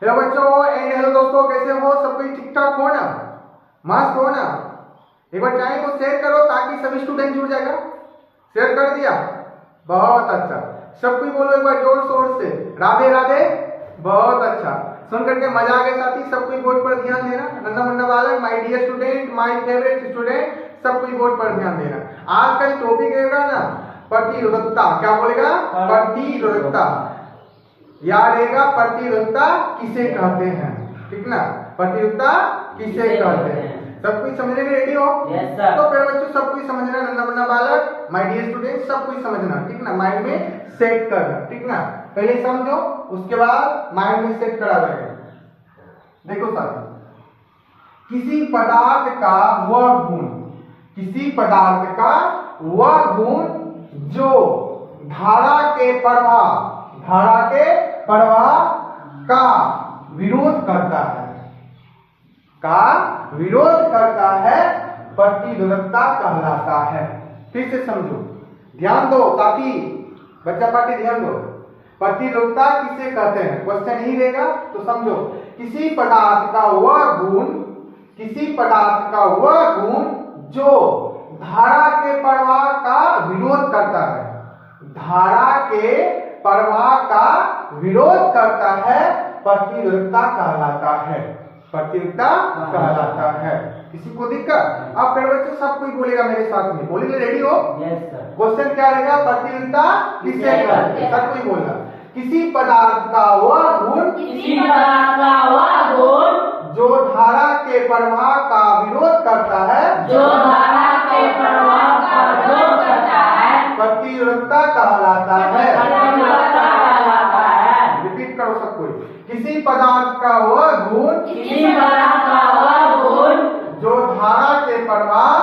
Hello बच्चों and hello दोस्तों, कैसे हो? सब कोई ठीक ठाक हो ना? मस्त हो ना? एक बार चैनल को शेयर करो ताकि सभी स्टूडेंट जुड़ जाएगा। शेयर कर दिया? बहुत अच्छा। सब कोई बोलो एक बार जोर शोर से राधे राधे। बहुत अच्छा, सुन करके मजा आ गया साथी। सब कोई बोर्ड पर ध्यान देना। नन्ना मुन्ना बालक, my dear student, my favourite student, सब कोई बोर्ड पर ध्यान देना। आज का टॉपिक रहेगा ना प्रतिरोधकता। क्या बोलेगा? प्रतिरोधकता। याद रहेगा प्रतिरोधकता किसे कहते हैं, ठीक ना? प्रतिरोधकता किसे कहते हैं? सब कोई समझने में रेडी हो? Yes sir. तो फिर बच्चों सब कोई समझना, नन्ना मुन्ना बालक, माय डियर स्टूडेंट, सब कोई समझना, ठीक ना? माइंड में सेट करना, ठीक ना? पहले समझो, उसके बाद माइंड में सेट करा जाएगा। देखो साथी, किसी पदार्थ का वह गुण, किसी पदार्थ का वह गुण जो धारा के प्रवाह का विरोध करता है, प्रतिरोधकता कहलाता है। फिर से समझो, ध्यान दो साथी, बच्चा पार्टी ध्यान दो। प्रतिरोधकता किसे कहते हैं? क्वेश्चन ही रहेगा तो समझो। किसी पदार्थ का वह गुण जो धारा के प्रवाह का विरोध करता है, धारा के प्रवाह का विरोध करता है, प्रतिरोधकता कहलाता है। प्रतिरोधकता कहलाता है। किसी को दिक्कत? अब फिर बच्चों सब कोई बोलेगा मेरे साथ में, बोलेंगे रेडी हो? Yes sir. क्वेश्चन क्या रहेगा? प्रतिरोधकता किसे कहते हैं? सब कोई बोलना। किसी पदार्थ का वह गुण जो धारा के प्रवाह का विरोध करता है, प्रतिरोधकता कहलाता है। रिपीट करो सब कोई। किसी पदार्थ का वह गुण जो धारा के प्रवाह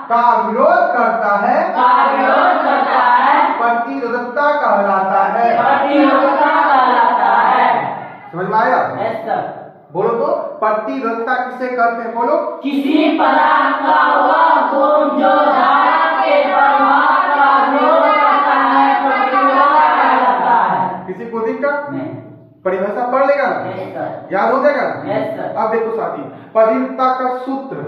का विरोध करता है, प्रतिरोधकता कहलाता है। समझ में आया? Yes sir. बोलो तो, प्रतिरोधकता किसे कहते हैं? बोलो। किसी पदार्थ का वह गुण जो धारा के प्रवाह का विरोध करता है, प्रतिरोधकता कहलाता है। किसी को दिक्कत? नहीं। परिभाषा पढ़ लेगा ना? Yes sir. याद हो जाएगा ना? Yes sir. अब देखो साथी, प्रतिरोधकता का सूत्र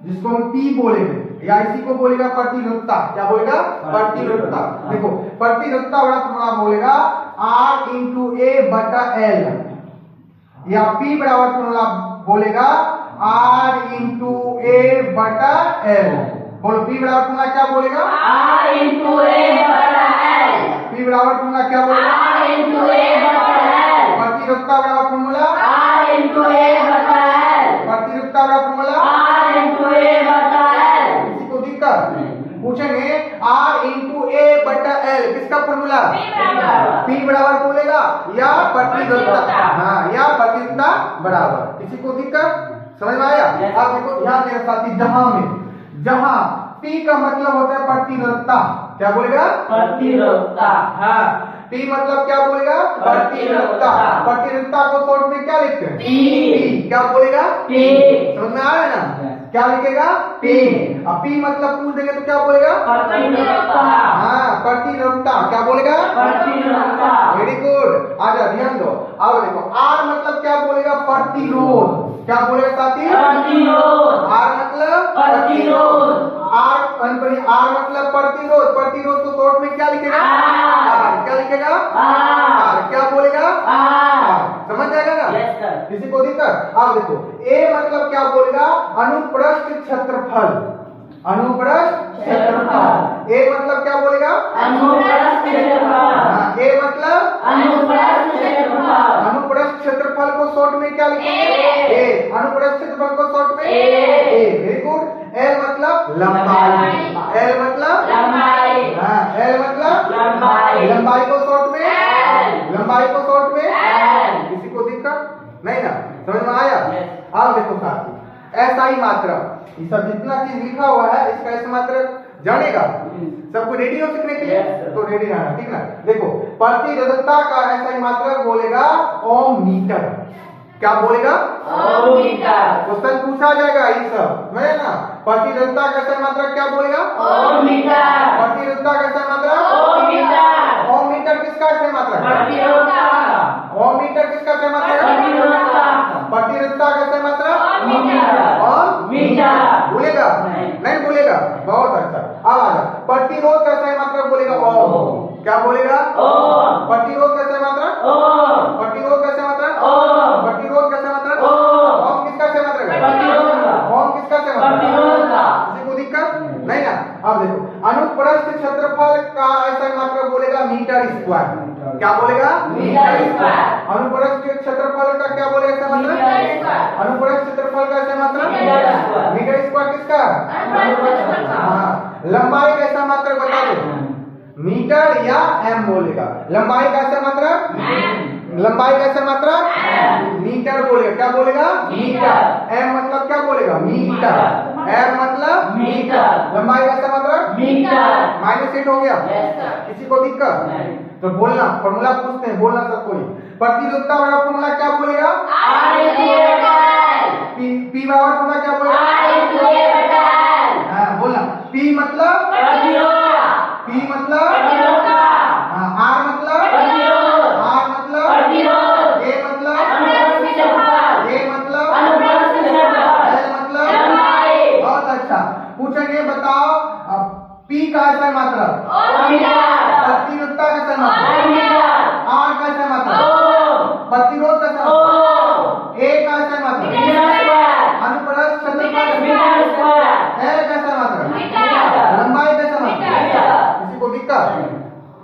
जिसको हम P बोलेंगे या इसी को बोलेगा प्रतिरोधकता। क्या बोलेगा? प्रतिरोधकता। देखो प्रतिरोधकता बड़ा फॉर्मूला बोलेगा R इंटू A बटा L, या P बराबर फॉर्मूला बोलेगा R इंटू A बटा L। बोलो P बराबर फॉर्मूला क्या बोलेगा? R इंटू A बटा L। P बराबर फॉर्मूला क्या बोलेगा? R इंटू A बटा L। प्रतिरोधकता बराबर फॉर्मूला R इंटू A बटा L। प्रतिरोधकता बराबर फॉर्मूला R इंटू A बटा L। किसी को दिक्कत? पूछेंगे R इंटू A बटा L किसका फॉर्मूला? P बराबर बोलेगा या प्रतिरोधकता, हाँ, या प्रतिरोधकता बराबर। किसी को दिक्कत? समझ में आया? आप देखो ध्यान देना साथी, जहां P का मतलब होता है प्रतिरोधकता। क्या बोलेगा? प्रतिरोधकता। हाँ, P मतलब क्या बोलेगा? प्रतिरोधकता। प्रतिरोधकता को शॉर्ट में क्या लिखते हैं? P। क्या बोलेगा? P। समझ में आ रहा है ना? क्या लिखेगा? P। अब P मतलब पूछ देंगे तो क्या बोलेगा? प्रतिरोधकता। हाँ, प्रतिरोधकता। क्या बोलेगा? प्रतिरोधकता। Very good. आजा ध्यान दो। अब देखो R मतलब क्या बोलेगा? प्रतिरोध। क्या बोलेगा साथी? प्रतिरोध। R मतलब प्रतिरोध। R मतलब प्रतिरोध। प्रतिरोध को शॉर्ट में क्या लिखेगा? R। क्या लिखेगा? R। क्या बोलेगा? समझ जाएगा ना? Yes sir. किसी को दिक्कत? अब देखो A मतलब क्या बोलेगा? अनुप्रस्थ क्षेत्रफल। अनुप्रस्थ क्षेत्रफल। A मतलब क्या बोलेगा? अनुप्रस्थ क्षेत्रफल। हाँ, A मतलब अनुप्रस्थ क्षेत्रफल। अनुप्रस्थ क्षेत्रफल को शॉर्ट में क्या लिखेंगे? A। अनुप्रस्थ क्षेत्रफल को शॉर्ट में A। Very good. L मतलब लंबाई। L मतलब लंबाई। हाँ, L मतलब लंबाई। लंबाई को शॉर्ट में L। लंबाई को शॉर्ट में L। किसी को दिक्कत? नहीं ना? समझ में आया? Yes. अब देखो साथी, SI मात्रा, ये सब जितना चीज लिखा हुआ है इसका ऐसा मात्रा जानेगा? सबको रेडी हो सीखने के लिए? Yes, sir. तो रेडी रहना, ठीक ना? देखो प्रतिरोधकता का SI मात्रा बोलेगा ओम मीटर। क्या बोलेगा? ओम मीटर। क्वेश्चन पूछा जाएगा ये सब, समझे ना? प्रतिरोधकता का SI मात्रा क्या बोलेगा? ओम मीटर। प्रतिरोधकता का SI मात्रा ओम मीटर। ओम मीटर किसका SI मात्रा? प्रतिरोधकता। अच्छा अब आ जा प्रतिरोध का सही मात्रक बोलेगा ओम। क्या बोलेगा? ओम। प्रतिरोध का सही मात्रक ओम। प्रतिरोध का सही मात्रक ओम। प्रतिरोध का सही मात्रक ओम। ओम किसका सही मात्रक है? प्रतिरोध का। ओम किसका सही मात्रक? प्रतिरोध का। किसी को दिक्कत नहीं ना? अब देखो अनुप्रस्थ क्षेत्रफल का सही मात्रक बोलेगा मीटर स्क्वायर। क्या बोलेगा? Metre square. अनुप्रस्थ क्षेत्रफल का क्या बोलेगा सही मात्रक? Metre square. अनुप्रस्थ क्षेत्रफल का सही मात्रक मीटर स्क्वायर। मीटर स्क्वायर किसका? हाँ लंबाई का सही मात्रक बता दो। मीटर या एम बोलेगा। लंबाई का सही मात्रक लंबाई का सही मात्रक मीटर बोलेगा। क्या बोलेगा? मीटर। एम मतलब क्या बोलेगा? मीटर। एम मतलब मीटर। लंबाई का सही मात्रक मीटर। माइनस 8 हो गया। Yes, sir. किसी को दिक्कत नहीं। तो बोलना फॉर्मूला पूछते हैं बोलना सब कोई। प्रतिरोधकता वाला फॉर्मूला क्या बोलेगा? पी बराबर फॉर्मूला क्या बोलेगा? हाँ बोलना पी मतलब पी मतलब हाँ आर मतलब आर मतलब ए मतलब ए मतलब एल मतलब बहुत अच्छा। पूछेंगे बताओ पी का सही मात्रक प्रतिरोधकता का सही मात्रक आर का सही मात्रक प्रतिरोध का सही मात्रक ए का सही मात्रक अनुप्रस्थ क्षेत्रफल एल का सही मात्रक लंबाई का सही मात्रक। किसी को दिक्कत?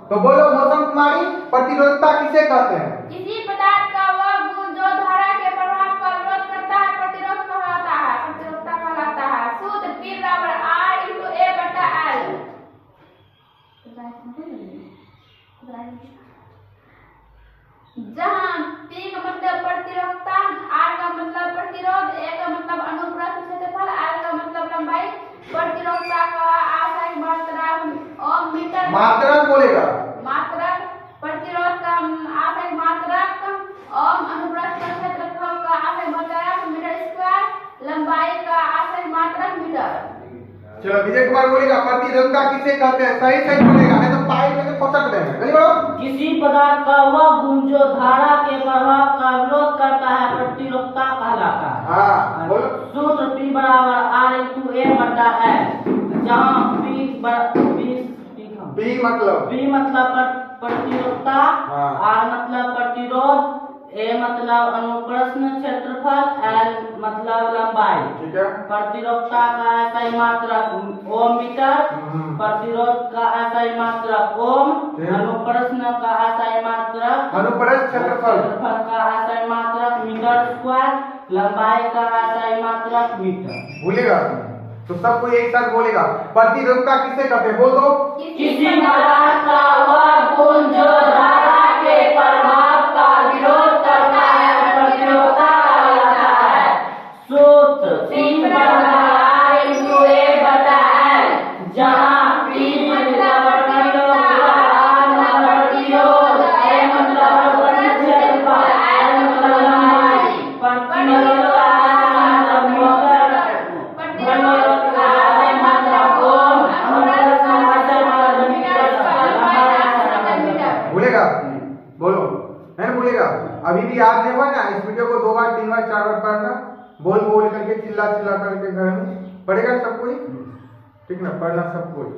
तो बोलो मौसम कुमारी प्रतिरोधकता किसे कहते हैं? किसी पदार्थ का वह गुण जो धारा के प्रभाव का विरोध करता है प्रतिरोध कहलाता है प्रतिरोधकता कहलाता है। सूत्र P बराबर R into A बटा L। जहाँ P का मतलब प्रतिरोधकता, R का मतलब प्रतिरोध, A का मतलब अनुप्रस्थ क्षेत्रफल, L का मतलब लंबाई। प्रतिरोधकता का आशय मात्रक ओम मीटर मात्रक बोलेगा। मात्रक प्रतिरोध का आशय मात्रक ओम अनुप्रस्थ क्षेत्रफल का आशय मात्रक मीटर स्क्वायर लंबाई का आशय मात्रक मीटर। चलो विजय कुमार बोलेगा प्रतिरोधकता किसे कहते हैं? सही सही बोलेगा नहीं तो पाइप में फटक देंगे। जल्दी बोलो। किसी पदार्थ का वह गुण जो धारा के प्रभाव का विरोध करता है प्रतिरोधकता कहलाता है। हाँ बोलो। सूत्र P बराबर R into A बटा L। जहाँ पी मतलब P मतलब प्रतिरोधकता, हाँ। R मतलब प्रतिरोध, A मतलब अनुप्रस्थ क्षेत्रफल, L मतलब लंबाई। ठीक है। प्रतिरोधकता का सही मात्रक ओम मीटर, प्रतिरोध का सही मात्रक ओम, ठीक। अनुप्रस्थ का सही मात्रक अनुप्रस्थ क्षेत्रफल का सही मात्रक मीटर स्क्वायर, लंबाई का सही मात्रक मीटर। भूलेगा तो सब कोई एक साथ बोलेगा प्रतिरोधकता किसे कहते हैं? बोल दो। किसी पदार्थ का वह गुण जो धारा के प्रभाव का विरोध करता है प्रतिरोधकता कहलाता है। सूत्र P बराबर R into A बटा L। जहाँ P मतलब प्रतिरोध, R मतलब प्रतिरोध, A मतलब अनुप्रस्थ क्षेत्रफल, L मतलब लंबाई। प्रतिरोधकता मतलब मीटर, प्रतिरोधकता सही मात्रक ओम, अनुप्रस्थ सही मात्रक मीटर स्क्वायर। भूलेगा बोलो है ना? भूलेगा अभी भी याद नहीं हुआ ना? इस वीडियो को 2 बार 3 बार 4 बार पढ़ना बोल बोल करके चिल्ला चिल्ला करके घर में पढ़ेगा सब कोई। ठीक ना? पढ़ना सब कोई।